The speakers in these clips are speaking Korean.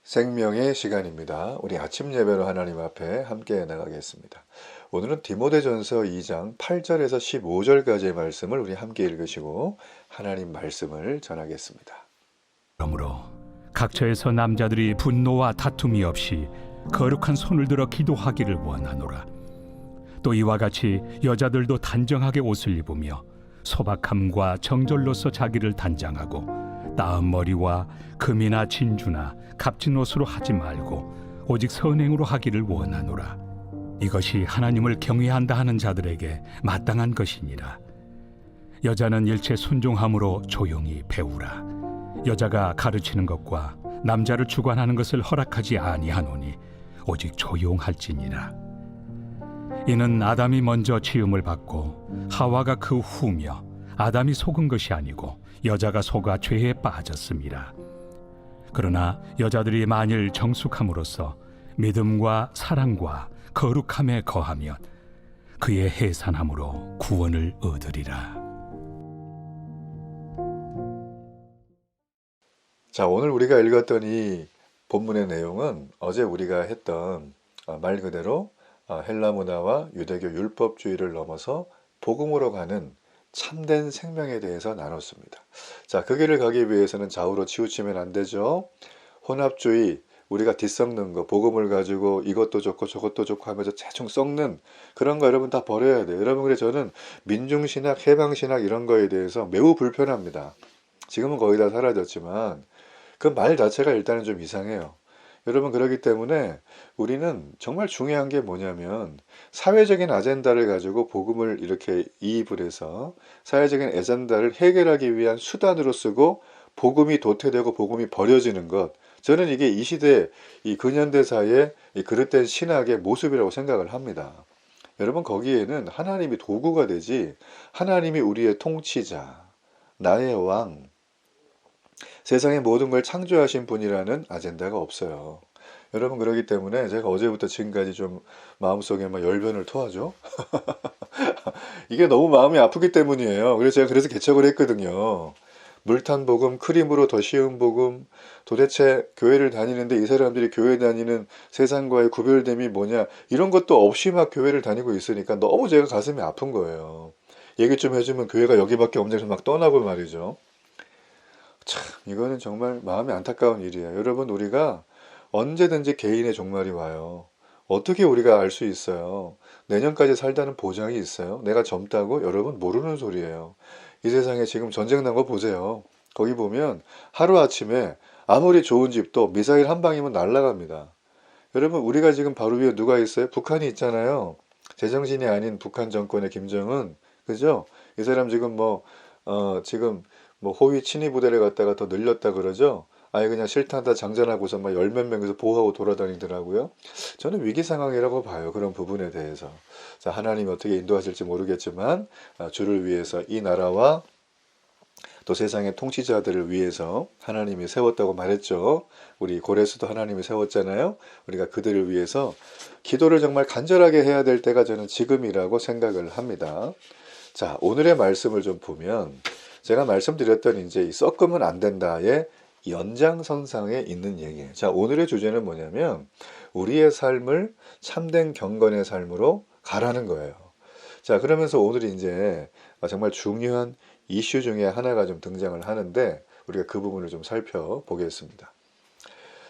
생명의 시간입니다. 우리 아침 예배로 하나님 앞에 함께 나가겠습니다. 오늘은 디모데전서 2장 8절에서 15절까지의 말씀을 우리 함께 읽으시고 하나님 말씀을 전하겠습니다. 그러므로 각처에서 남자들이 분노와 다툼이 없이 거룩한 손을 들어 기도하기를 원하노라. 또 이와 같이 여자들도 단정하게 옷을 입으며 소박함과 정절로서 자기를 단장하고 나은 머리와 금이나 진주나 값진 옷으로 하지 말고 오직 선행으로 하기를 원하노라. 이것이 하나님을 경외한다 하는 자들에게 마땅한 것이니라. 여자는 일체 순종함으로 조용히 배우라. 여자가 가르치는 것과 남자를 주관하는 것을 허락하지 아니하노니 오직 조용할지니라. 이는 아담이 먼저 지음을 받고 하와가 그 후며 아담이 속은 것이 아니고 여자가 속아 죄에 빠졌습니다. 그러나 여자들이 만일 정숙함으로써 믿음과 사랑과 거룩함에 거하면 그의 해산함으로 구원을 얻으리라. 자, 오늘 우리가 읽었던 이 본문의 내용은 어제 우리가 했던 말 그대로 헬라 문화와 유대교 율법주의를 넘어서 복음으로 가는 참된 생명에 대해서 나눴습니다. 자, 그 길을 가기 위해서는 좌우로 치우치면 안 되죠. 혼합주의, 우리가 뒤섞는 거, 복음을 가지고 이것도 좋고 저것도 좋고 하면서 대충 섞는 그런 거 여러분 다 버려야 돼요. 여러분, 그래 저는 민중신학, 해방신학 이런 거에 대해서 매우 불편합니다. 지금은 거의 다 사라졌지만 그 말 자체가 일단은 좀 이상해요. 여러분, 그렇기 때문에 우리는 정말 중요한 게 뭐냐면 사회적인 아젠다를 가지고 복음을 이렇게 이입을 해서 사회적인 아젠다를 해결하기 위한 수단으로 쓰고 복음이 도태되고 복음이 버려지는 것, 저는 이게 이 시대 이 근현대사의 이 그릇된 신학의 모습이라고 생각을 합니다. 여러분, 거기에는 하나님이 도구가 되지 하나님이 우리의 통치자, 나의 왕, 세상의 모든 걸 창조하신 분이라는 아젠다가 없어요. 여러분, 그러기 때문에 제가 어제부터 지금까지 좀 마음속에 막 열변을 토하죠. 이게 너무 마음이 아프기 때문이에요. 그래서 제가 개척을 했거든요. 물탄 복음, 크림으로 더 쉬운 복음, 도대체 교회를 다니는데 이 사람들이 교회 다니는 세상과의 구별됨이 뭐냐, 이런 것도 없이 막 교회를 다니고 있으니까 너무 제가 가슴이 아픈 거예요. 얘기 좀 해주면 교회가 여기밖에 없는 데서 막 떠나고 말이죠. 참, 이거는 정말 마음이 안타까운 일이에요. 여러분, 우리가 언제든지 개인의 종말이 와요. 어떻게 우리가 알 수 있어요? 내년까지 살다는 보장이 있어요? 내가 젊다고? 여러분, 모르는 소리예요. 이 세상에 지금 전쟁 난 거 보세요. 거기 보면 하루아침에 아무리 좋은 집도 미사일 한 방이면 날아갑니다. 여러분, 우리가 지금 바로 위에 누가 있어요? 북한이 있잖아요. 제정신이 아닌 북한 정권의 김정은, 그죠? 이 사람 지금 지금 호위 친위 부대를 갖다가 더 늘렸다 그러죠. 아예 그냥 싫다다 장전하고서 막 열 몇 명에서 보호하고 돌아다니더라고요. 저는 위기 상황이라고 봐요. 그런 부분에 대해서. 자, 하나님이 어떻게 인도하실지 모르겠지만 주를 위해서 이 나라와 또 세상의 통치자들을 위해서 하나님이 세웠다고 말했죠. 우리 고레스도 하나님이 세웠잖아요. 우리가 그들을 위해서 기도를 정말 간절하게 해야 될 때가 저는 지금이라고 생각을 합니다. 자, 오늘의 말씀을 좀 보면 제가 말씀드렸던 이제 이 섞으면 안 된다의 연장선상에 있는 얘기예요. 자, 오늘의 주제는 뭐냐면 우리의 삶을 참된 경건의 삶으로 가라는 거예요. 자, 그러면서 오늘 이제 정말 중요한 이슈 중에 하나가 좀 등장을 하는데 우리가 그 부분을 좀 살펴보겠습니다.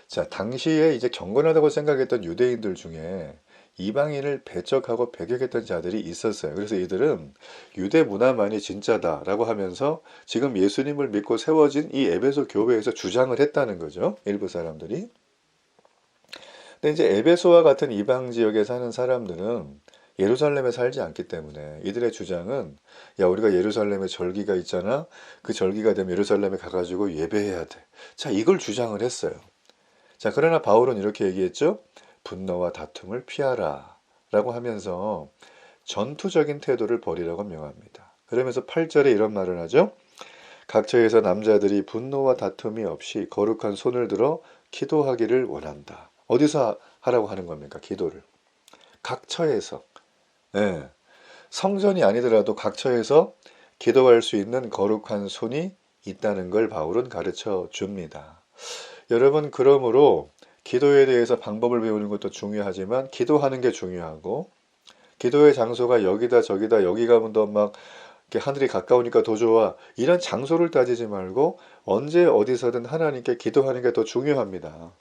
자, 당시에 이제 경건하다고 생각했던 유대인들 중에 이방인을 배척하고 배격했던 자들이 있었어요. 그래서 이들은 유대 문화만이 진짜다라고 하면서 지금 예수님을 믿고 세워진 이 에베소 교회에서 주장을 했다는 거죠. 일부 사람들이. 근데 이제 에베소와 같은 이방 지역에 사는 사람들은 예루살렘에 살지 않기 때문에 이들의 주장은, 야, 우리가 예루살렘에 절기가 있잖아. 그 절기가 되면 예루살렘에 가가지고 예배해야 돼. 자, 이걸 주장을 했어요. 자, 그러나 바울은 이렇게 얘기했죠. 분노와 다툼을 피하라 라고 하면서 전투적인 태도를 버리라고 명합니다. 그러면서 8절에 이런 말을 하죠. 각처에서 남자들이 분노와 다툼이 없이 거룩한 손을 들어 기도하기를 원한다. 어디서 하라고 하는 겁니까? 기도를. 각처에서. 네. 성전이 아니더라도 각처에서 기도할 수 있는 거룩한 손이 있다는 걸 바울은 가르쳐 줍니다. 여러분, 그러므로 기도에 대해서 방법을 배우는 것도 중요하지만 기도하는 게 중요하고 기도의 장소가 여기다 저기다 여기 가면 더 막 하늘이 가까우니까 더 좋아 이런 장소를 따지지 말고 언제 어디서든 하나님께 기도하는 게 더 중요합니다.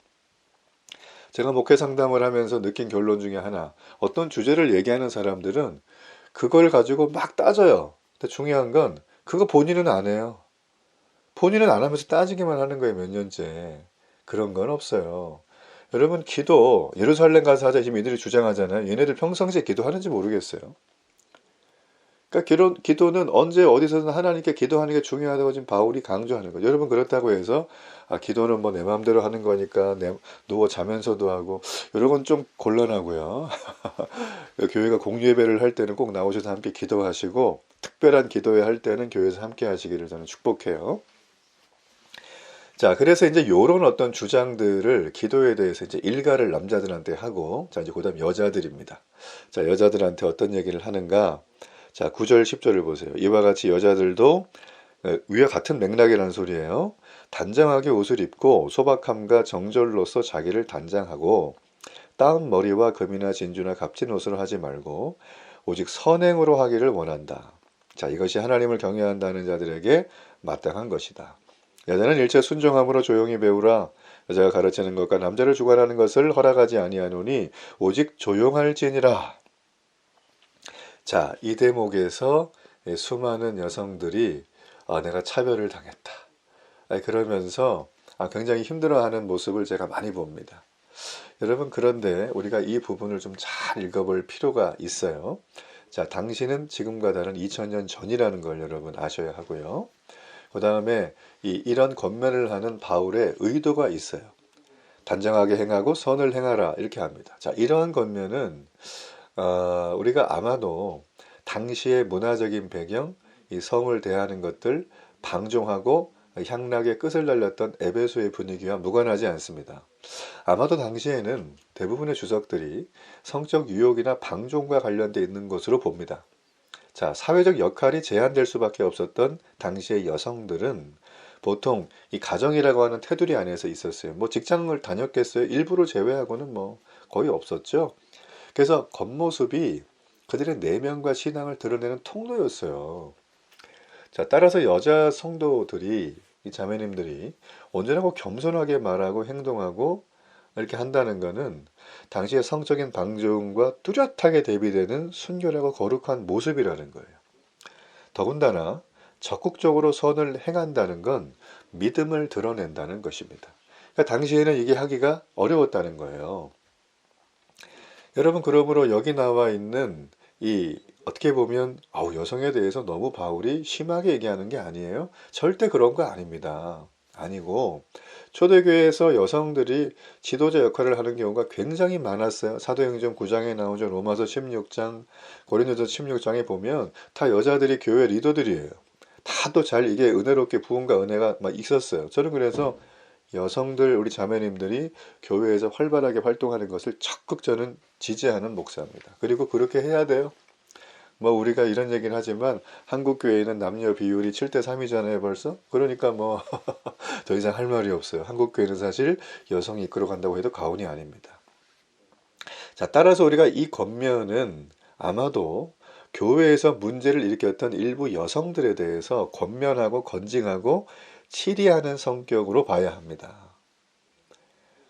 제가 목회 상담을 하면서 느낀 결론 중에 하나 어떤 주제를 얘기하는 사람들은 그걸 가지고 막 따져요. 근데 중요한 건 그거 본인은 안 해요. 본인은 안 하면서 따지기만 하는 거예요. 몇 년째. 그런 건 없어요. 여러분 기도 예루살렘 가서 하자 지금 이들이 주장하잖아요. 얘네들 평상시에 기도하는지 모르겠어요. 그러니까 기도는 언제 어디서든 하나님께 기도하는 게 중요하다고 지금 바울이 강조하는 거예요. 여러분 그렇다고 해서 기도는 뭐 내 마음대로 하는 거니까 누워 자면서도 하고 이런 건 좀 곤란하고요. 교회가 공유예배를 할 때는 꼭 나오셔서 함께 기도하시고 특별한 기도회 할 때는 교회에서 함께 하시기를 저는 축복해요. 자, 그래서 이제 요런 어떤 주장들을 기도에 대해서 이제 일가를 남자들한테 하고, 자, 이제 그다음 여자들입니다. 자, 여자들한테 어떤 얘기를 하는가? 자, 9절, 10절을 보세요. 이와 같이 여자들도 위와 같은 맥락이라는 소리예요. 단정하게 옷을 입고 소박함과 정절로서 자기를 단장하고 따은 머리와 금이나 진주나 값진 옷으로 하지 말고 오직 선행으로 하기를 원한다. 자, 이것이 하나님을 경외한다는 자들에게 마땅한 것이다. 여자는 일체 순종함으로 조용히 배우라. 여자가 가르치는 것과 남자를 주관하는 것을 허락하지 아니하노니 오직 조용할지니라. 자, 이 대목에서 수많은 여성들이 내가 차별을 당했다. 그러면서 굉장히 힘들어하는 모습을 제가 많이 봅니다. 여러분 그런데 우리가 이 부분을 좀 잘 읽어볼 필요가 있어요. 자, 당시는 지금과 다른 2000년 전이라는 걸 여러분 아셔야 하고요. 그 다음에 이런 권면을 하는 바울의 의도가 있어요. 단정하게 행하고 선을 행하라 이렇게 합니다. 자, 이러한 권면은 우리가 아마도 당시의 문화적인 배경, 이 성을 대하는 것들 방종하고 향락의 끝을 날렸던 에베소의 분위기와 무관하지 않습니다. 아마도 당시에는 대부분의 주석들이 성적 유혹이나 방종과 관련되어 있는 것으로 봅니다. 자, 사회적 역할이 제한될 수밖에 없었던 당시의 여성들은 보통 이 가정이라고 하는 테두리 안에서 있었어요. 뭐 직장을 다녔겠어요? 일부를 제외하고는 뭐 거의 없었죠. 그래서 겉모습이 그들의 내면과 신앙을 드러내는 통로였어요. 자, 따라서 여자 성도들이 이 자매님들이 온전하고 겸손하게 말하고 행동하고 이렇게 한다는 것은 당시의 성적인 방종과 뚜렷하게 대비되는 순결하고 거룩한 모습이라는 거예요. 더군다나 적극적으로 선을 행한다는 건 믿음을 드러낸다는 것입니다. 그러니까 당시에는 이게 하기가 어려웠다는 거예요. 여러분 그러므로 여기 나와 있는 이 어떻게 보면 여성에 대해서 너무 바울이 심하게 얘기하는 게 아니에요. 절대 그런 거 아닙니다. 아니고 초대교회에서 여성들이 지도자 역할을 하는 경우가 굉장히 많았어요. 사도행전 9장에 나오죠. 로마서 16장, 고린도서 16장에 보면 다 여자들이 교회 리더들이에요. 다도 잘 이게 은혜롭게 부흥과 은혜가 막 있었어요. 저는 그래서 여성들 우리 자매님들이 교회에서 활발하게 활동하는 것을 적극 저는 지지하는 목사입니다. 그리고 그렇게 해야 돼요. 뭐 우리가 이런 얘기는 하지만 한국 교회는 남녀 비율이 7대 3이잖아요 벌써. 그러니까 뭐 더 이상 할 말이 없어요. 한국 교회는 사실 여성이 이끌어간다고 해도 과언이 아닙니다. 자, 따라서 우리가 이 권면은 아마도 교회에서 문제를 일으켰던 일부 여성들에 대해서 권면하고 건징하고 치리하는 성격으로 봐야 합니다.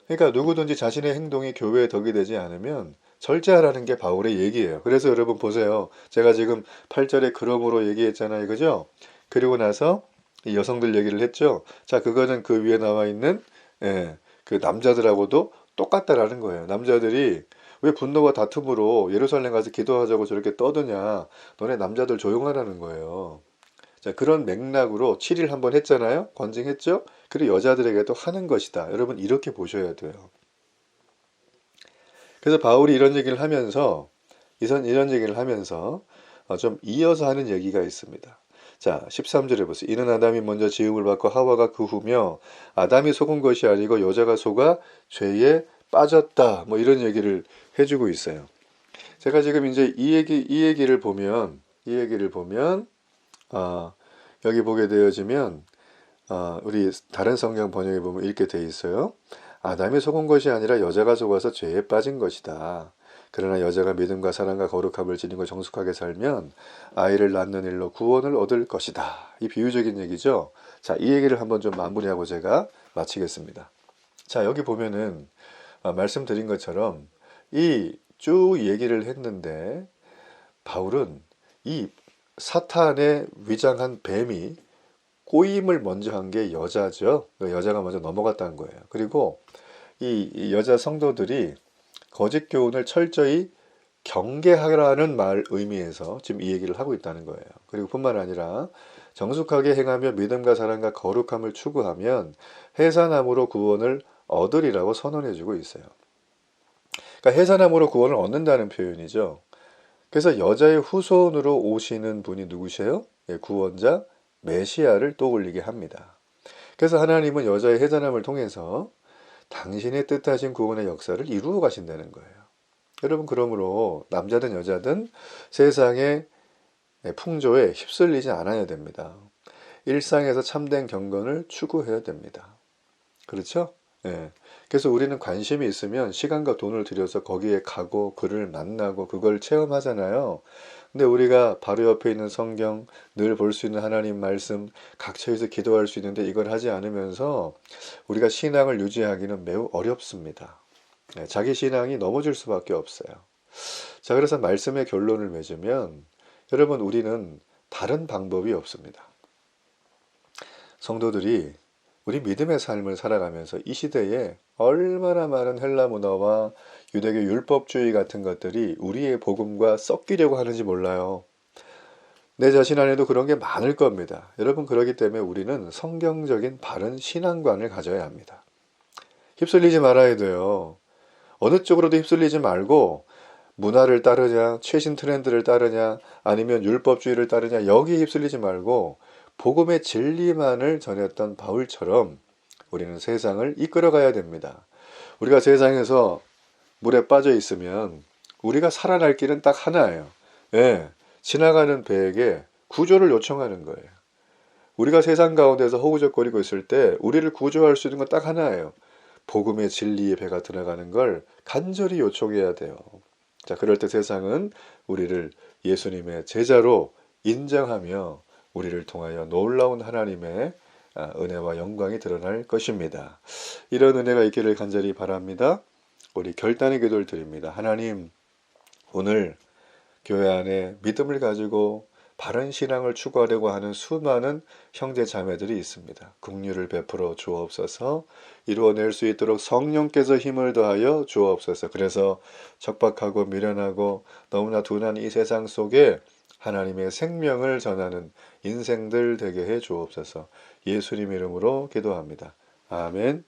그러니까 누구든지 자신의 행동이 교회에 덕이 되지 않으면 절제하라는 게 바울의 얘기예요. 그래서 여러분 보세요. 제가 지금 8절에 그러므로 얘기했잖아요. 그죠? 그리고 나서 이 여성들 얘기를 했죠. 자, 그거는 그 위에 나와 있는 그 남자들하고도 똑같다라는 거예요. 남자들이 왜 분노와 다툼으로 예루살렘 가서 기도하자고 저렇게 떠드냐. 너네 남자들 조용하라는 거예요. 자, 그런 맥락으로 7일 한번 했잖아요. 권징했죠. 그리고 여자들에게도 하는 것이다. 여러분 이렇게 보셔야 돼요. 그래서 바울이 이런 얘기를 하면서 좀 이어서 하는 얘기가 있습니다. 자, 13절에 보세요. 이는 아담이 먼저 지음을 받고 하와가 그 후며 아담이 속은 것이 아니고 여자가 속아 죄에 빠졌다. 뭐 이런 얘기를 해주고 있어요. 제가 지금 이제 이 얘기를 보면 여기 보게 되어지면 우리 다른 성경 번역에 보면 이렇게 돼 있어요. 아담이 속은 것이 아니라 여자가 속아서 죄에 빠진 것이다. 그러나 여자가 믿음과 사랑과 거룩함을 지니고 정숙하게 살면 아이를 낳는 일로 구원을 얻을 것이다. 이 비유적인 얘기죠. 자, 이 얘기를 한번 좀 마무리하고 제가 마치겠습니다. 자, 여기 보면은 말씀드린 것처럼 이 쭉 얘기를 했는데 바울은 이 사탄의 위장한 뱀이 꼬임을 먼저 한 게 여자죠. 여자가 먼저 넘어갔다는 거예요. 그리고 이 여자 성도들이 거짓 교훈을 철저히 경계하라는 말 의미에서 지금 이 얘기를 하고 있다는 거예요. 그리고 뿐만 아니라 정숙하게 행하며 믿음과 사랑과 거룩함을 추구하면 해산함으로 구원을 얻으리라고 선언해주고 있어요. 그러니까 해산함으로 구원을 얻는다는 표현이죠. 그래서 여자의 후손으로 오시는 분이 누구세요? 예, 구원자 메시아를 떠올리게 합니다. 그래서 하나님은 여자의 해산함을 통해서 당신의 뜻하신 구원의 역사를 이루어 가신다는 거예요. 여러분, 그러므로 남자든 여자든 세상의 풍조에 휩쓸리지 않아야 됩니다. 일상에서 참된 경건을 추구해야 됩니다. 그렇죠? 예. 그래서 우리는 관심이 있으면 시간과 돈을 들여서 거기에 가고 그를 만나고 그걸 체험하잖아요. 근데 우리가 바로 옆에 있는 성경, 늘 볼 수 있는 하나님 말씀, 각처에서 기도할 수 있는데 이걸 하지 않으면서 우리가 신앙을 유지하기는 매우 어렵습니다. 네, 자기 신앙이 넘어질 수밖에 없어요. 자, 그래서 말씀의 결론을 맺으면 여러분, 우리는 다른 방법이 없습니다. 성도들이 우리 믿음의 삶을 살아가면서 이 시대에 얼마나 많은 헬라 문화와 유대교 율법주의 같은 것들이 우리의 복음과 섞이려고 하는지 몰라요. 내 자신 안에도 그런 게 많을 겁니다. 여러분, 그렇기 때문에 우리는 성경적인 바른 신앙관을 가져야 합니다. 휩쓸리지 말아야 돼요. 어느 쪽으로도 휩쓸리지 말고 문화를 따르냐, 최신 트렌드를 따르냐, 아니면 율법주의를 따르냐, 여기에 휩쓸리지 말고 복음의 진리만을 전했던 바울처럼 우리는 세상을 이끌어가야 됩니다. 우리가 세상에서 물에 빠져 있으면 우리가 살아날 길은 딱 하나예요. 예, 지나가는 배에게 구조를 요청하는 거예요. 우리가 세상 가운데서 허우적거리고 있을 때 우리를 구조할 수 있는 건 딱 하나예요. 복음의 진리의 배가 들어가는 걸 간절히 요청해야 돼요. 자, 그럴 때 세상은 우리를 예수님의 제자로 인정하며 우리를 통하여 놀라운 하나님의 은혜와 영광이 드러날 것입니다. 이런 은혜가 있기를 간절히 바랍니다. 우리 결단의 기도를 드립니다. 하나님, 오늘 교회 안에 믿음을 가지고 바른 신앙을 추구하려고 하는 수많은 형제 자매들이 있습니다. 긍휼을 베풀어 주옵소서. 이루어낼 수 있도록 성령께서 힘을 더하여 주옵소서. 그래서 척박하고 미련하고 너무나 둔한 이 세상 속에 하나님의 생명을 전하는 인생들 되게 해 주옵소서. 예수님 이름으로 기도합니다. 아멘.